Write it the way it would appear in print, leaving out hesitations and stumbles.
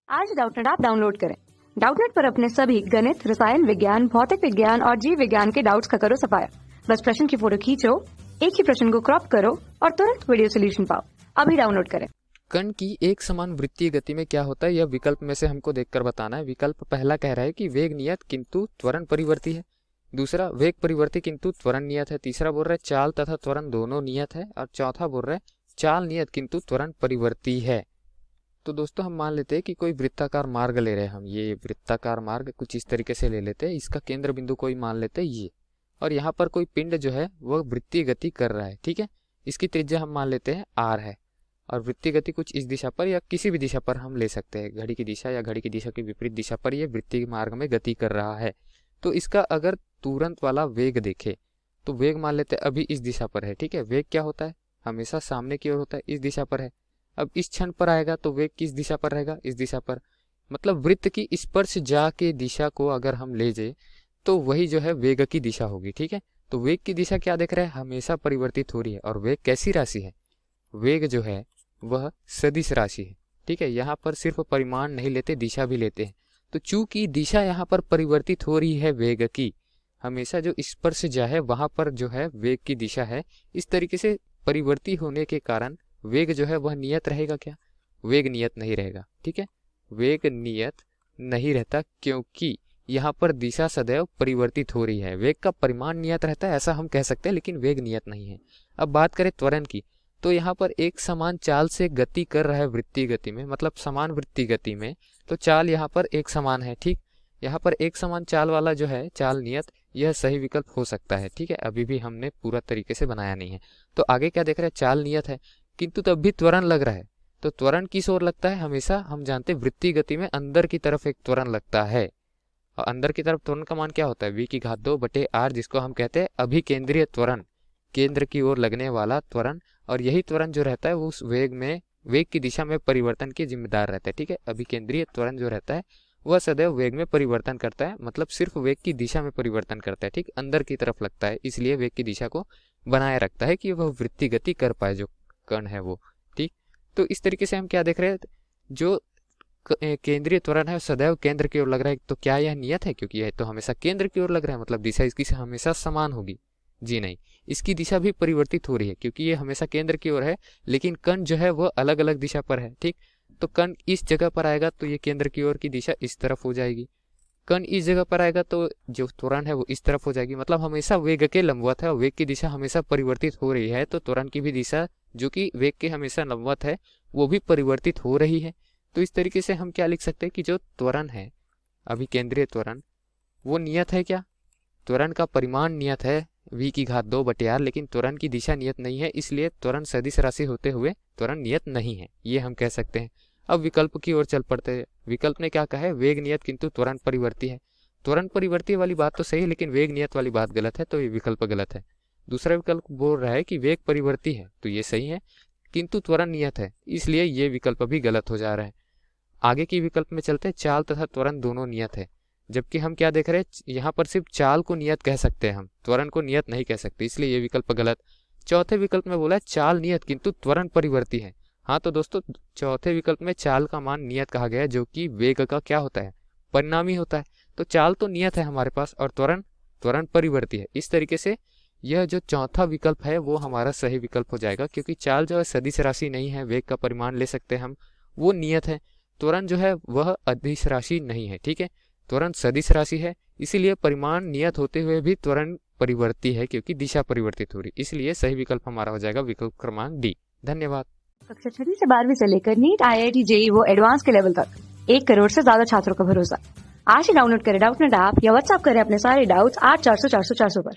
आज Doubtnut app download करें। Doubtnut पर अपने सभी गणित, रसायन विज्ञान, भौतिक विज्ञान और जीव विज्ञान के डाउट्स का करो सफाया। बस प्रश्न की फोटो खींचो, एक ही प्रश्न को क्रॉप करो और तुरंत वीडियो सोल्यूशन पाओ। अभी डाउनलोड करें। कण की एक समान वृत्तीय गति में क्या होता है, यह विकल्प में से हमको देखकर बताना है। विकल्प पहला कह रहा है कि वेग नियत किंतु त्वरण परिवर्ती है। दूसरा वेग परिवर्ती किंतु त्वरण नियत है। तीसरा बोल रहा है चाल तथा त्वरण दोनों नियत है। और चौथा बोल रहा है चाल नियत किंतु त्वरण परिवर्ती है। तो दोस्तों हम मान लेते हैं कि कोई वृत्ताकार मार्ग ले रहे हैं। हम ये वृत्ताकार मार्ग कुछ इस तरीके से ले लेते हैं। इसका केंद्र बिंदु कोई मान लेते हैं ये, और यहाँ पर कोई पिंड जो है वह वृत्तीय गति कर रहा है। ठीक है, इसकी त्रिज्या हम मान लेते हैं r है, और वृत्तीय गति कुछ इस दिशा पर या किसी भी दिशा पर हम ले सकते हैं। घड़ी की दिशा या घड़ी की दिशा की विपरीत दिशा पर ये वृत्तीय मार्ग में गति कर रहा है। तो इसका अगर तुरंत वाला वेग देखे तो वेग मान लेते हैं अभी इस दिशा पर है। ठीक है, वेग क्या होता है, हमेशा सामने की ओर होता है, इस दिशा पर है। अब इस क्षण पर आएगा तो वेग किस दिशा पर रहेगा, इस दिशा पर। मतलब वृत्त की स्पर्श जा के दिशा को अगर हम ले जाए तो वही जो है वेग की दिशा होगी। ठीक है, तो वेग की दिशा क्या देख रहे हैं, हमेशा परिवर्तित हो रही है। और वेग कैसी राशि है, वेग जो है वह सदिश राशि है। ठीक है, यहाँ पर सिर्फ परिमाण नहीं लेते, दिशा भी लेते हैं। तो चूंकि दिशा यहाँ पर परिवर्तित हो रही है वेग की, हमेशा जो स्पर्श जा है वहां पर जो है वेग की दिशा है। इस तरीके से परिवर्तित होने के कारण वेग जो है वह नियत रहेगा क्या, वेग नियत नहीं रहेगा। ठीक है, वेग नियत नहीं रहता क्योंकि यहाँ पर दिशा सदैव परिवर्तित हो रही है। वेग का परिमाण नियत रहता है ऐसा हम कह सकते हैं, लेकिन वेग नियत नहीं है। अब बात करें त्वरण की, तो यहाँ पर एक समान चाल से गति कर रहा है वृत्तीय गति में, मतलब समान वृत्तीय गति में, तो चाल यहाँ पर एक समान है। ठीक, यहाँ पर एक समान चाल वाला जो है चाल नियत, यह सही विकल्प हो सकता है। ठीक है, अभी भी हमने पूरा तरीके से बनाया नहीं है। तो आगे क्या देख रहे हैं, चाल नियत है किंतु तब भी त्वरण लग रहा है। तो त्वरण किस ओर लगता है, हमेशा हम जानते हैं वृत्तीय गति में अंदर की तरफ एक त्वरण लगता है। और अंदर की तरफ त्वरण का मान क्या होता है, v²2/r, जिसको हम कहते हैं अभिकेंद्रीय त्वरण, केंद्र की ओर लगने वाला त्वरण। और यही त्वरण जो रहता है वो उस वेग की दिशा में परिवर्तन की जिम्मेदार रहता है। ठीक है, अभिकेंद्रीय त्वरण जो रहता है वह सदैव वेग में परिवर्तन करता है, मतलब सिर्फ वेग की दिशा में परिवर्तन करता है। ठीक, अंदर की तरफ लगता है, इसलिए वेग की दिशा को बनाए रखता है कि वह वृत्तीय गति कर पाए जो कण है वो। ठीक, तो इस तरीके से हम क्या देख रहे हैं, जो केंद्रीय त्वरण है सदैव केंद्र की ओर लग रहा है। तो क्या यह नियत है, क्योंकि यह तो हमेशा केंद्र की ओर लग रहा है, मतलब दिशा इसकी हमेशा समान होगी। जी नहीं, इसकी दिशा भी परिवर्तित हो रही है क्योंकि ये हमेशा केंद्र की ओर है, लेकिन कण जो है वो अलग अलग दिशा पर है। ठीक, तो कण इस जगह पर आएगा तो ये केंद्र की ओर की दिशा इस तरफ हो जाएगी, कण इस जगह पर आएगा तो जो त्वरण है वो इस तरफ हो जाएगी। मतलब हमेशा वेग के लंबवत है और वेग की दिशा हमेशा परिवर्तित हो रही है, तो त्वरण की भी दिशा जो कि वेग के हमेशा लंबवत है वो भी परिवर्तित हो रही है। तो इस तरीके से हम क्या लिख सकते हैं कि जो त्वरण है अभिकेंद्रीय त्वरण वो नियत है। क्या, त्वरण का परिमाण नियत है v²2/r, लेकिन त्वरण की दिशा नियत नहीं है, इसलिए त्वरण सदिश राशि होते हुए त्वरण नियत नहीं है, ये हम कह सकते हैं। अब विकल्प की ओर चल पड़ते हैं। विकल्प ने क्या कहा है, वेग नियत किंतु त्वरण परिवर्ती है। त्वरण परिवर्ती वाली बात तो सही है, लेकिन वेग नियत वाली बात गलत है, तो ये विकल्प गलत है। दूसरा विकल्प बोल रहा है कि वेग परिवर्ती है, तो ये सही है, किंतु त्वरण नियत है, इसलिए ये विकल्प भी गलत हो जा रहा है। आगे की विकल्प में चलते हैं, चाल तथा त्वरण दोनों नियत है। जबकि हम क्या देख रहे हैं, यहाँ पर सिर्फ चाल को नियत कह सकते हैं, हम त्वरण को नियत नहीं कह सकते, इसलिए ये विकल्प गलत। चौथे विकल्प में बोला है चाल नियत किंतु त्वरण परिवर्ती है। हाँ तो दोस्तों, चौथे विकल्प में चाल का मान नियत कहा गया है, जो कि वेग का क्या होता है, परिणामी होता है। तो चाल तो नियत है हमारे पास और त्वरण परिवर्ती है। इस तरीके से यह जो चौथा विकल्प है वो हमारा सही विकल्प हो जाएगा, क्योंकि चाल जो है सदिश राशि नहीं है, वेग का परिमाण ले सकते हैं हम, वो नियत है। त्वरण जो है वह अदिश राशि नहीं है। ठीक है, त्वरण सदिश राशि है, इसीलिए परिमाण नियत होते हुए भी त्वरण परिवर्ती है क्योंकि दिशा परिवर्तित हो रही, इसलिए सही विकल्प हमारा हो जाएगा विकल्प क्रमांक डी। धन्यवाद। कक्षा 6 से 12वीं से लेकर नीट, IIT, JEE वो एडवांस के लेवल तक 1 करोड़ से ज्यादा छात्रों का भरोसा। आज ही डाउनलोड करें डाउटनेट ऐप या व्हाट्सएप करें अपने सारे डाउट्स 8400 400 400 पर।